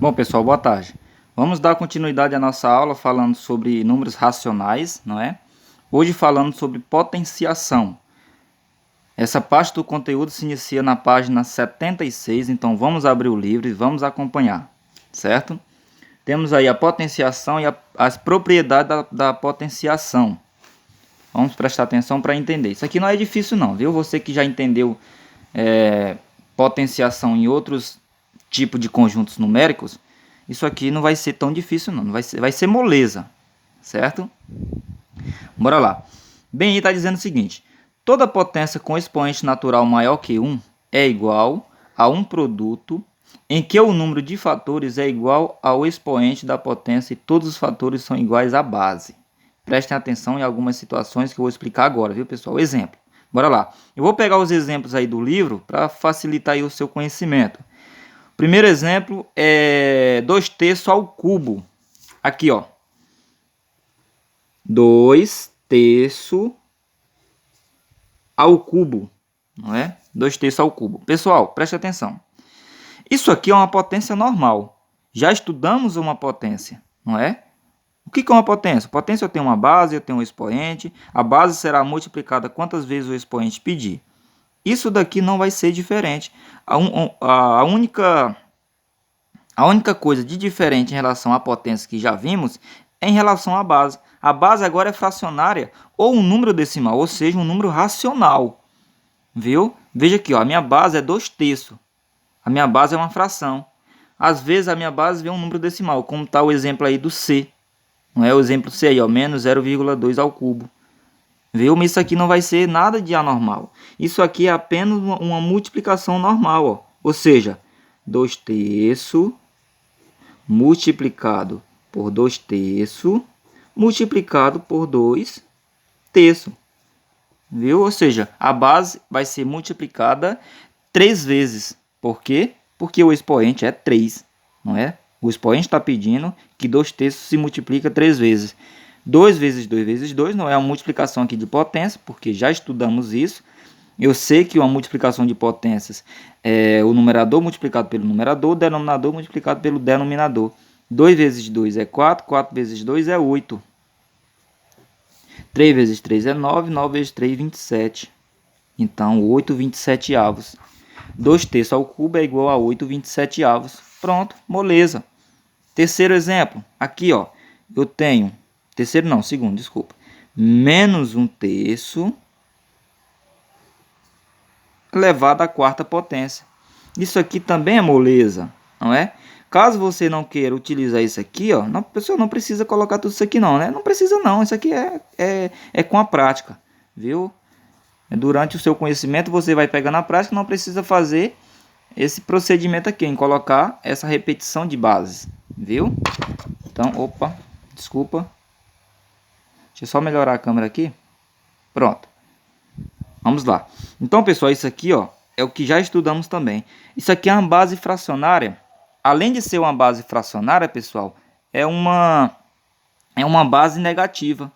Bom, pessoal, boa tarde. Vamos dar continuidade à nossa aula falando sobre números racionais, não é? Hoje falando sobre potenciação. Essa parte do conteúdo se inicia na página 76, então vamos abrir o livro e vamos acompanhar, certo? Temos aí a potenciação e as propriedades da potenciação. Vamos prestar atenção para entender. Isso aqui não é difícil não, viu? Você que já entendeu potenciação em outros tipos de conjuntos numéricos, isso aqui não vai ser tão difícil não, vai ser moleza, certo? Bora lá. Bem, aí está dizendo o seguinte: toda potência com expoente natural maior que 1 é igual a um produto em que o número de fatores é igual ao expoente da potência e todos os fatores são iguais à base. Prestem atenção em algumas situações que eu vou explicar agora, viu, pessoal? Exemplo. Bora lá. Eu vou pegar os exemplos aí do livro para facilitar aí o seu conhecimento. Primeiro exemplo é 2/3 ao cubo. Aqui, ó. 2/3 ao cubo, não é? 2/3 ao cubo. Pessoal, preste atenção. Isso aqui é uma potência normal. Já estudamos uma potência, não é? O que é uma potência? Potência eu tenho uma base, eu tenho um expoente. A base será multiplicada quantas vezes o expoente pedir. Isso daqui não vai ser diferente. A única coisa de diferente em relação à potência que já vimos é em relação à base. A base agora é fracionária ou um número decimal, ou seja, um número racional. Viu? Veja aqui, ó, a minha base é 2/3. A minha base é uma fração. Às vezes a minha base vem um número decimal, como está o exemplo aí do C. Não é o exemplo C aí, ó, menos 0,2 ao cubo. Viu? Mas isso aqui não vai ser nada de anormal. Isso aqui é apenas uma multiplicação normal, ó. Ou seja, 2/3 multiplicado por 2/3 multiplicado por 2/3. Viu? Ou seja, a base vai ser multiplicada 3 vezes. Por quê? Porque o expoente é 3, não é? O expoente está pedindo que 2/3 se multiplica 3 vezes. 2 vezes 2 vezes 2 não é uma multiplicação aqui de potência, porque já estudamos isso. Eu sei que uma multiplicação de potências é o numerador multiplicado pelo numerador, o denominador multiplicado pelo denominador. 2 vezes 2 é 4, 4 vezes 2 é 8. 3 vezes 3 é 9, 9 vezes 3 é 27. Então, 8/27. 2/3 ao cubo é igual a 8/27. Pronto, moleza. Terceiro exemplo, aqui ó, eu tenho, terceiro não, segundo, desculpa, menos 1/3 elevado à quarta potência. Isso aqui também é moleza, não é? Caso você não queira utilizar isso aqui, ó, a pessoa não precisa colocar tudo isso aqui não, né? Não precisa não, isso aqui é com a prática, viu? Durante o seu conhecimento você vai pegar na prática, não precisa fazer esse procedimento aqui, em colocar essa repetição de bases, viu? Então, opa, desculpa. Deixa eu só melhorar a câmera aqui. Pronto. Vamos lá. Então, pessoal, isso aqui, ó, é o que já estudamos também. Isso aqui é uma base fracionária. Além de ser uma base fracionária, pessoal, é uma base negativa.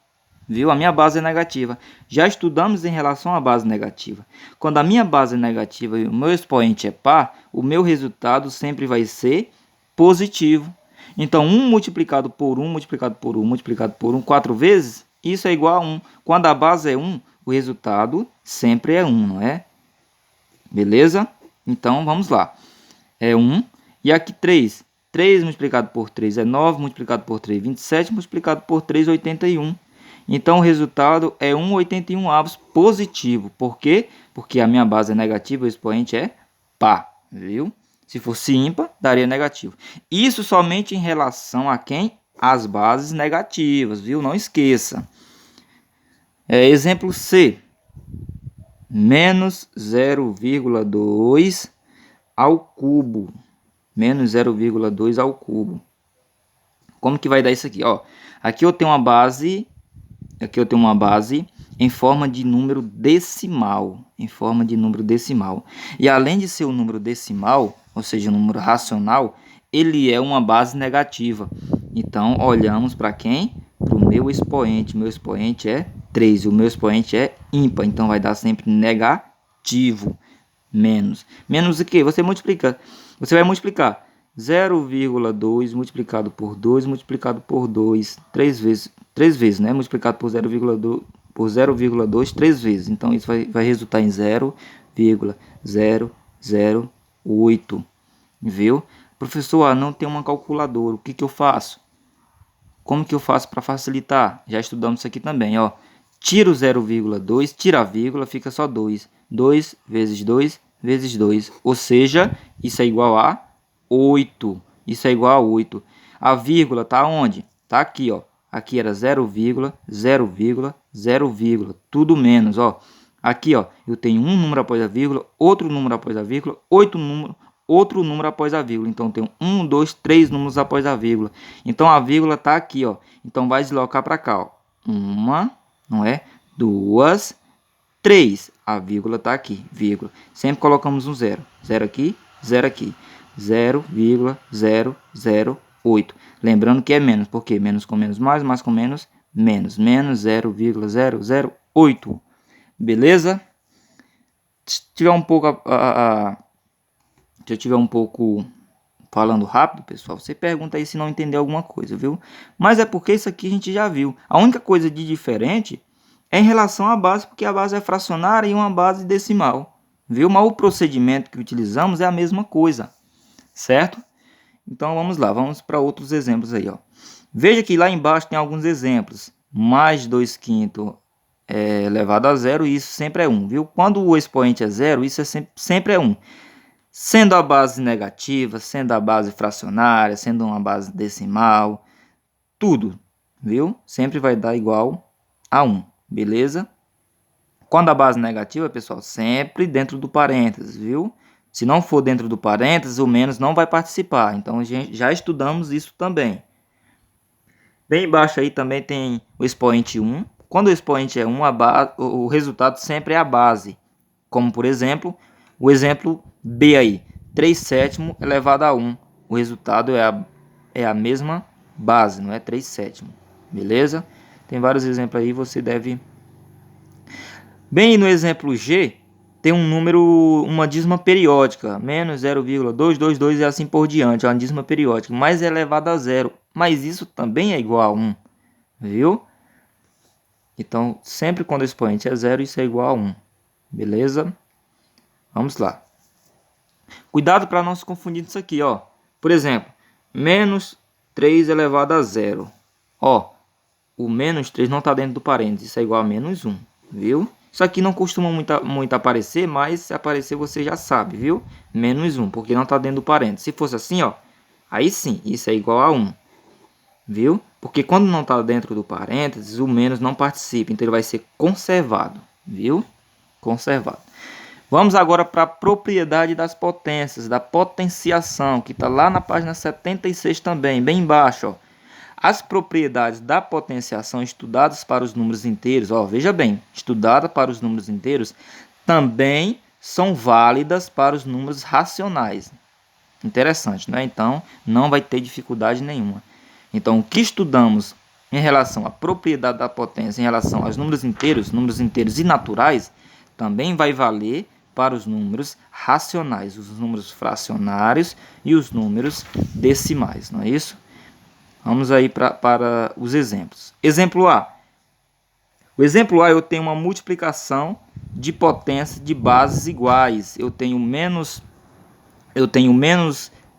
Viu? A minha base é negativa. Já estudamos em relação à base negativa. Quando a minha base é negativa e o meu expoente é par, o meu resultado sempre vai ser positivo. Então, 1 multiplicado por 1, multiplicado por 1, multiplicado por 1, 4 vezes, isso é igual a 1. Quando a base é 1, o resultado sempre é 1, não é? Beleza? Então, vamos lá. É 1. E aqui 3. 3 multiplicado por 3 é 9, multiplicado por 3 é 27, multiplicado por 3 é 81. Então, o resultado é 1/81 positivo. Por quê? Porque a minha base é negativa, o expoente é par, viu? Se fosse ímpar, daria negativo. Isso somente em relação a quem? As bases negativas, viu? Não esqueça. Exemplo C. Menos 0,2 ao cubo. Menos 0,2 ao cubo. Como que vai dar isso aqui? Ó, aqui eu tenho uma base em forma de número decimal. E além de ser um número decimal, ou seja, um número racional, ele é uma base negativa. Então, olhamos para quem? Para o meu expoente. Meu expoente é 3 e o meu expoente é ímpar. Então, vai dar sempre negativo. Menos. Menos o quê? Você vai multiplicar 0,2 multiplicado por 2 multiplicado por 2, 3 vezes, né? Multiplicado por 0,2 3 vezes. Então, isso vai resultar em 0,008, viu? Professor, não tem uma calculadora, o que eu faço? Como que eu faço para facilitar? Já estudamos isso aqui também, ó. Tira o 0,2, tira a vírgula, fica só 2. 2 vezes 2 vezes 2. Ou seja, isso é igual a 8. Isso é igual a 8. A vírgula está onde? Está aqui, ó. Aqui era 0, 0, 0, tudo menos, ó. Aqui, ó, eu tenho um número após a vírgula, outro número após a vírgula, outro número após a vírgula. Então, eu tenho 1, 2, 3 números após a vírgula. Então, a vírgula está aqui, ó. Então, vai deslocar para cá, ó. 1, não é? 2, 3. A vírgula está aqui, vírgula. Sempre colocamos um 0. 0 aqui, 0 aqui. 0,008. Lembrando que é menos, porque menos com menos mais com menos, menos. Menos 0,008. Beleza? Se tiver um pouco se eu tiver um pouco falando rápido, pessoal, você pergunta aí se não entendeu alguma coisa, viu? Mas é porque isso aqui a gente já viu. A única coisa de diferente é em relação à base, porque a base é fracionária e uma base decimal, viu? Mas o procedimento que utilizamos é a mesma coisa, certo? Então vamos lá, vamos para outros exemplos aí, ó. Veja que lá embaixo tem alguns exemplos. Mais 2 quintos elevado a zero, isso sempre é 1, viu? Quando o expoente é zero, isso é sempre é 1. Sendo a base negativa, sendo a base fracionária, sendo uma base decimal, tudo, viu? Sempre vai dar igual a 1, beleza? Quando a base negativa, pessoal, sempre dentro do parênteses, viu? Se não for dentro do parênteses, o menos não vai participar. Então, a gente já estudamos isso também. Bem embaixo aí também tem o expoente 1. Quando o expoente é 1, o resultado sempre é a base. Como, por exemplo, o exemplo B aí. 3 sétimos elevado a 1. O resultado é a mesma base, não é 3 sétimos. Beleza? Tem vários exemplos aí, você deve... Bem, no exemplo G, tem um número, uma dízima periódica, menos 0,222 e assim por diante, é uma dízima periódica, mas é elevado a zero, mas isso também é igual a 1, viu? Então, sempre quando o expoente é zero, isso é igual a 1, beleza? Vamos lá. Cuidado para não se confundir isso aqui, ó. Por exemplo, menos 3 elevado a zero. Ó, o menos 3 não está dentro do parênteses, isso é igual a menos 1, viu? Isso aqui não costuma muito aparecer, mas se aparecer você já sabe, viu? Menos 1, porque não está dentro do parênteses. Se fosse assim, ó, aí sim, isso é igual a 1, viu? Porque quando não está dentro do parênteses, o menos não participa, então ele vai ser conservado, viu? Conservado. Vamos agora para a propriedade das potências, da potenciação, que está lá na página 76 também, bem embaixo, ó. As propriedades da potenciação estudadas para os números inteiros, ó, veja bem, estudada para os números inteiros, também são válidas para os números racionais. Interessante, né? Então, não vai ter dificuldade nenhuma. Então, o que estudamos em relação à propriedade da potência, em relação aos números inteiros e naturais, também vai valer para os números racionais, os números fracionários e os números decimais, não é isso? Vamos aí para os exemplos. Exemplo A. O exemplo A, eu tenho uma multiplicação de potência de bases iguais. Eu tenho menos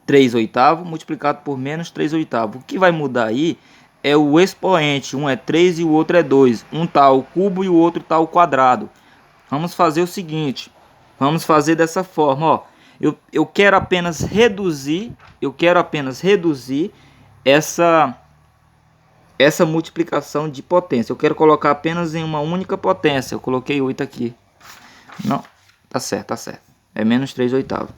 3 oitavos multiplicado por menos 3 oitavos. O que vai mudar aí é o expoente. Um é 3 e o outro é 2. Um está ao cubo e o outro está ao quadrado. Vamos fazer o seguinte. Vamos fazer dessa forma. Ó. Eu quero apenas reduzir essa multiplicação de potência. Eu quero colocar apenas em uma única potência. Eu coloquei 8 aqui. Não, tá certo, tá certo. É menos 3 oitavos.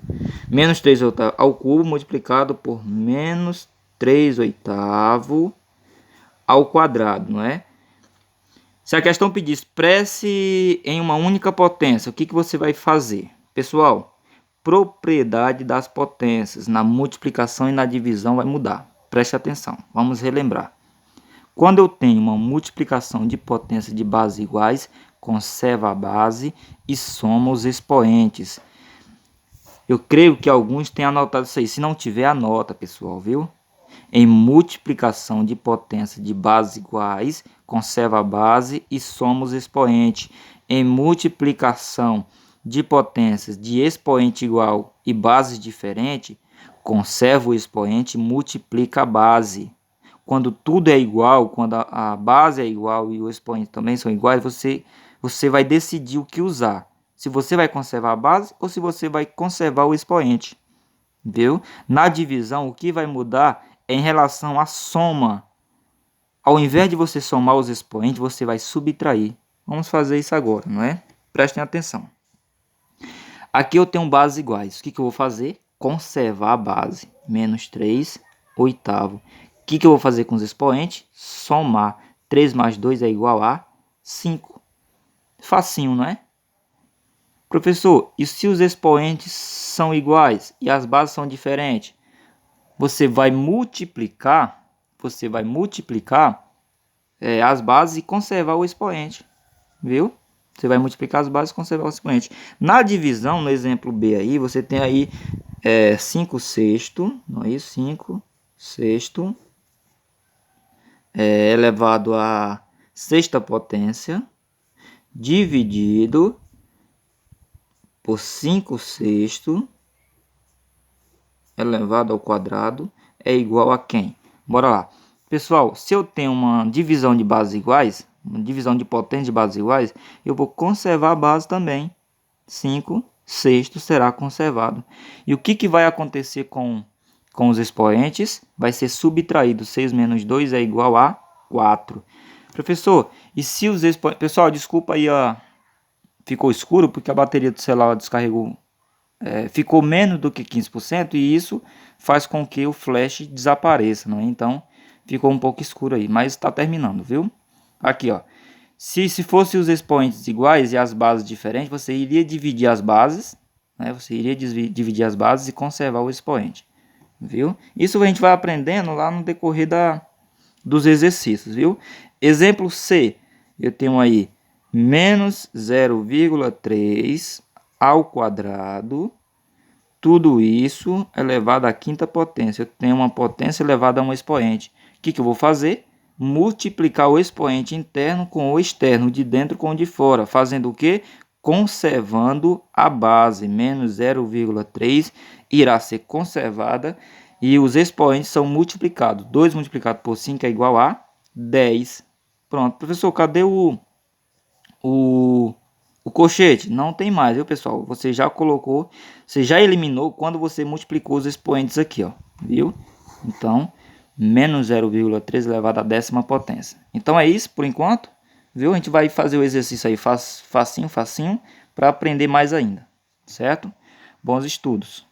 Menos 3 oitavos ao cubo multiplicado por menos 3 oitavos ao quadrado, não é? Se a questão pedir expresse em uma única potência, o que você vai fazer? Pessoal, propriedade das potências na multiplicação e na divisão vai mudar. Preste atenção, vamos relembrar. Quando eu tenho uma multiplicação de potência de bases iguais, conserva a base e soma os expoentes. Eu creio que alguns tenham anotado isso aí. Se não tiver, anota, pessoal, viu? Em multiplicação de potência de bases iguais, conserva a base e soma os expoentes. Em multiplicação de potências de expoente igual e bases diferentes, conserva o expoente e multiplica a base. Quando tudo é igual, quando a base é igual e o expoente também são iguais, você vai decidir o que usar. Se você vai conservar a base ou se você vai conservar o expoente. Viu? Na divisão, o que vai mudar é em relação à soma. Ao invés de você somar os expoentes, você vai subtrair. Vamos fazer isso agora, não é? Prestem atenção. Aqui eu tenho bases iguais. O que eu vou fazer? Conservar a base. Menos 3 oitavo. O que eu vou fazer com os expoentes? Somar. 3 mais 2 é igual a 5. Facinho, não é? Professor, e se os expoentes são iguais e as bases são diferentes? Você vai multiplicar as bases e conservar o expoente, viu? Você vai multiplicar as bases e conservar o expoente. Na divisão, no exemplo B aí, você tem aí 5 sexto, não é isso? 5 sexto elevado à sexta potência, dividido por 5 sexto elevado ao quadrado é igual a quem? Bora lá. Pessoal, se eu tenho uma divisão de bases iguais, uma divisão de potência de bases iguais, eu vou conservar a base também. 5 sextos será conservado. E o que vai acontecer com os expoentes? Vai ser subtraído. 6 menos 2 é igual a 4. Professor, e se os expoentes... Pessoal, desculpa aí, ficou escuro porque a bateria do celular descarregou. Ficou menos do que 15% e isso faz com que o flash desapareça, não é? Então ficou um pouco escuro aí, mas está terminando, viu? Aqui, ó. Se fosse os expoentes iguais e as bases diferentes, você iria dividir as bases, né? Você iria dividir as bases e conservar o expoente, viu? Isso a gente vai aprendendo lá no decorrer dos exercícios, viu? Exemplo C, eu tenho aí menos 0,3 ao quadrado, tudo isso elevado à quinta potência. Eu tenho uma potência elevada a um expoente. O que eu vou fazer? Multiplicar o expoente interno com o externo, de dentro com o de fora. Fazendo o quê? Conservando a base. Menos 0,3 irá ser conservada e os expoentes são multiplicados. 2 multiplicado por 5 é igual a 10. Pronto. Professor, cadê o colchete? Não tem mais, viu, pessoal? Você já colocou, você já eliminou quando você multiplicou os expoentes aqui, ó, viu? Então, menos 0,3 elevado à décima potência. Então é isso por enquanto, viu? A gente vai fazer o exercício aí facinho, para aprender mais ainda, certo? Bons estudos!